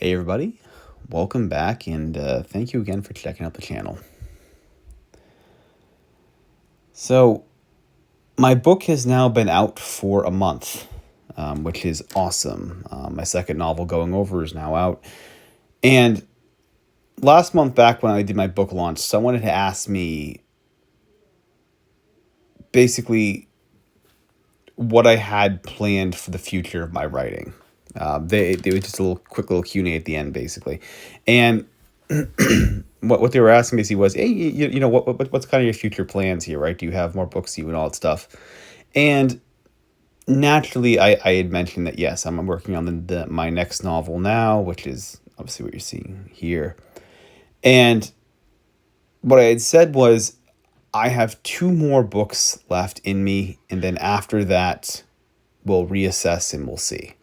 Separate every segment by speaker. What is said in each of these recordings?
Speaker 1: Hey everybody, welcome back and thank you again for checking out the channel. So, my book has now been out for a month, which is awesome. My second novel, Going Over, is now out. And last month, back when I did my book launch, someone had asked me basically what I had planned for the future of my writing. They was just a quick little Q&A at the end, basically. And what they were asking basically was, hey, you know, what's kind of your future plans here, right? Do you have more books, you and all that stuff? And naturally, I had mentioned that yes, I'm working on my next novel now, which is obviously what you're seeing here. And what I had said was, I have two more books left in me, and then after that, we'll reassess and we'll see.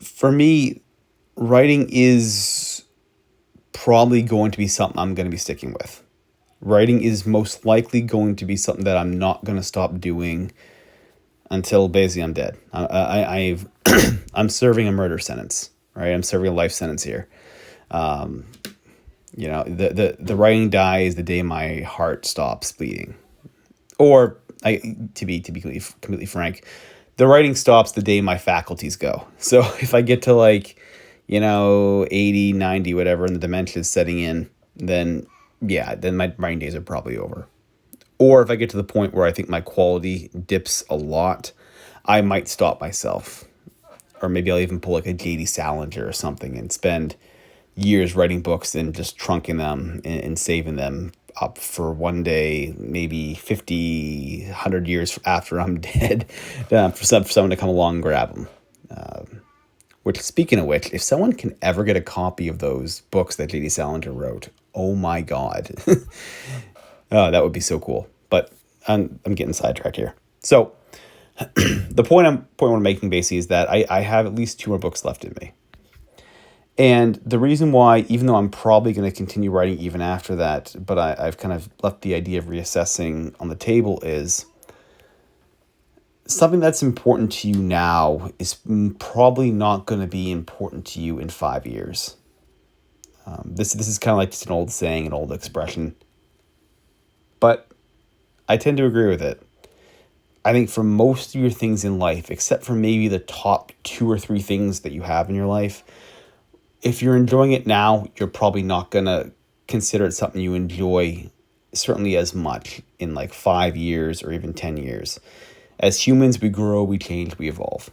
Speaker 1: For me, writing is probably going to be something I'm going to be sticking with. Writing is most likely going to be something that I'm not going to stop doing until basically I'm dead. I've I'm serving a murder sentence, right? I'm serving a life sentence here. The writing dies the day my heart stops bleeding, or to be completely frank, the writing stops the day my faculties go. So if I get to 80, 90, whatever, and the dementia is setting in, then yeah, then my writing days are probably over. Or if I get to the point where I think my quality dips a lot, I might stop myself. Or maybe I'll even pull like a JD Salinger or something and spend years writing books and just trunking them and saving them up for one day, maybe 50, 100 years after I'm dead, for someone to come along and grab them. Which, speaking of which, if someone can ever get a copy of those books that JD Salinger wrote, oh my God. Oh, that would be so cool. But I'm getting sidetracked here. So the point I'm making basically is that I have at least two more books left in me. And the reason why, even though I'm probably going to continue writing even after that, but I've kind of left the idea of reassessing on the table, is something that's important to you now is probably not going to be important to you in 5 years. This is kind of like just an old saying, an old expression, but I tend to agree with it. I think for most of your things in life, except for maybe the top 2 or 3 things that you have in your life, if you're enjoying it now, you're probably not going to consider it something you enjoy certainly as much in 5 years or even 10 years. As humans, we grow, we change, we evolve.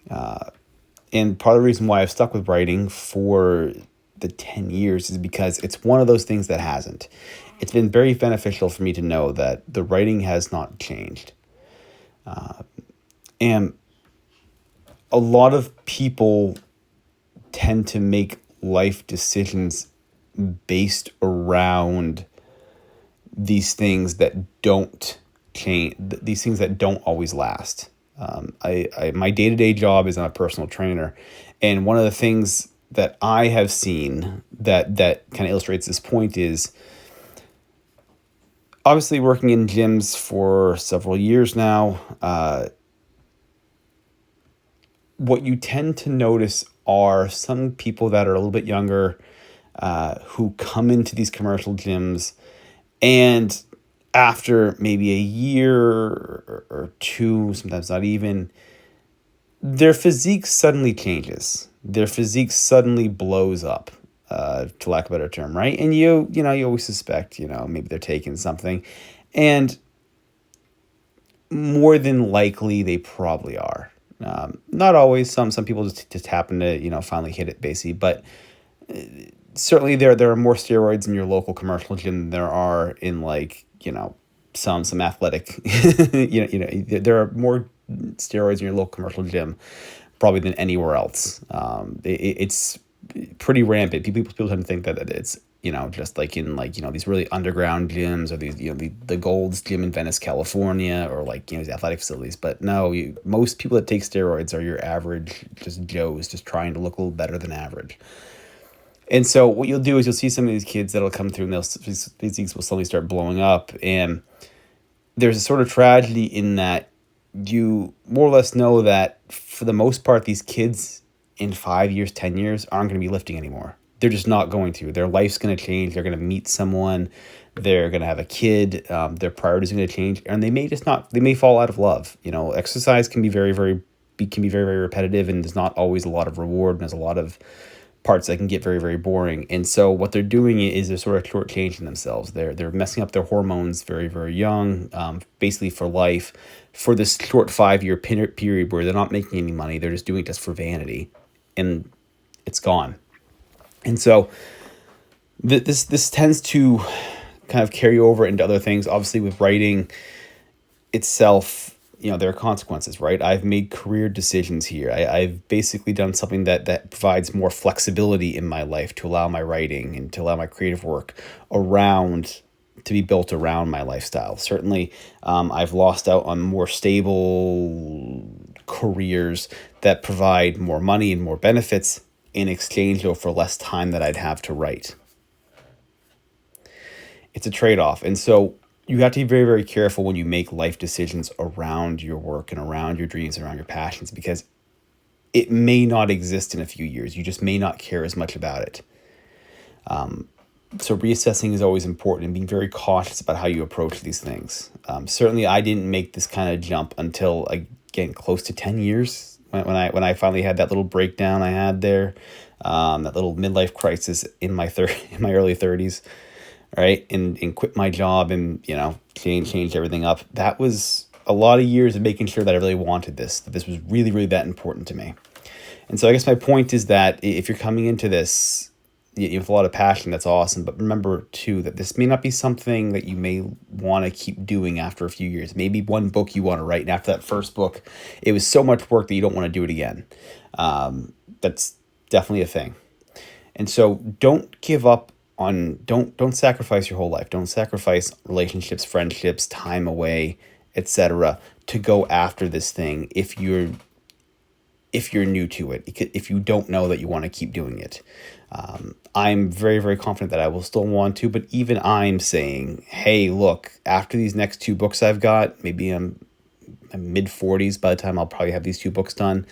Speaker 1: And part of the reason why I've stuck with writing for the 10 years is because it's one of those things that hasn't. It's been very beneficial for me to know that the writing has not changed. And a lot of people tend to make life decisions based around these things that don't change, these things that don't always last. My day-to-day job is I'm a personal trainer, and one of the things that I have seen that kind of illustrates this point is, obviously working in gyms for several years now, what you tend to notice are some people that are a little bit younger, who come into these commercial gyms, and after maybe a year or 2, sometimes not even, their physique suddenly changes. Their physique suddenly blows up, to lack of a better term, right? And you always suspect, maybe they're taking something, and more than likely they probably are. Not always. Some people just happen to finally hit it basically, but certainly there are more steroids in your local commercial gym than there are in some athletic. There are more steroids in your local commercial gym probably than anywhere else. It's pretty rampant. People tend to think that it's just like in these really underground gyms, or these the Gold's Gym in Venice, California, or these athletic facilities. But no, most people that take steroids are your average just Joes, just trying to look a little better than average. And so what you'll do is you'll see some of these kids that'll come through, and these physiques will slowly start blowing up, and there's a sort of tragedy in that you more or less know that for the most part, these kids in 5 years, 10 years aren't going to be lifting anymore. They're just not going to. Their life's going to change. They're going to meet someone. They're going to have a kid. Their priorities are going to change, and they may just not. They may fall out of love. You know, exercise can be very repetitive, and there's not always a lot of reward. And there's a lot of parts that can get very, very boring. And so what they're doing is they're sort of shortchanging themselves. They're messing up their hormones very, very young, basically for life, for this short 5 year period where they're not making any money. They're just doing it just for vanity, and it's gone. And so this tends to kind of carry over into other things. Obviously, with writing itself, you know, there are consequences, right? I've made career decisions here. I've basically done something that provides more flexibility in my life to allow my writing and to allow my creative work around to be built around my lifestyle. Certainly, I've lost out on more stable careers that provide more money and more benefits in exchange, though, for less time that I'd have to write. It's a trade-off. And so you have to be very, very careful when you make life decisions around your work and around your dreams and around your passions, because it may not exist in a few years. You just may not care as much about it. So reassessing is always important and being very cautious about how you approach these things. Certainly, I didn't make this kind of jump until, again, close to 10 years when I finally had that little breakdown I had there, that little midlife crisis in my in my early 30s, right? And quit my job and, you know, change everything up. That was a lot of years of making sure that I really wanted this, that this was really, really that important to me. And so I guess my point is that if you're coming into this with a lot of passion, that's awesome. But remember, too, that this may not be something that you may want to keep doing after a few years. Maybe one book you want to write, and after that first book, it was so much work that you don't want to do it again. That's definitely a thing. And so don't give up on, don't sacrifice your whole life. Don't sacrifice relationships, friendships, time away, etc. to go after this thing if you're new to it, if you don't know that you want to keep doing it. I'm very, very confident that I will still want to, but even I'm saying, hey, look, after these next two books I've got, maybe I'm mid 40s by the time I'll probably have these two books done.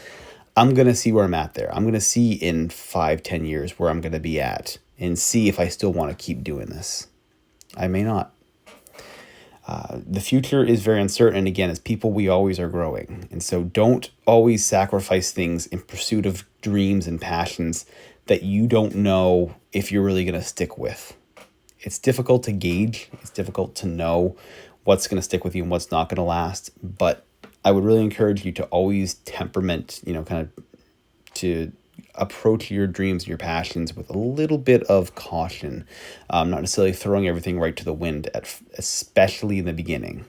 Speaker 1: I'm going to see where I'm at there. I'm going to see in 5-10 years where I'm going to be at and see if I still want to keep doing this. I may not. The future is very uncertain. And again, as people, we always are growing. And so don't always sacrifice things in pursuit of dreams and passions that you don't know if you're really going to stick with. It's difficult to gauge. It's difficult to know what's going to stick with you and what's not going to last. But I would really encourage you to always temperament, kind of to approach your dreams and your passions with a little bit of caution, not necessarily throwing everything right to the wind, especially in the beginning.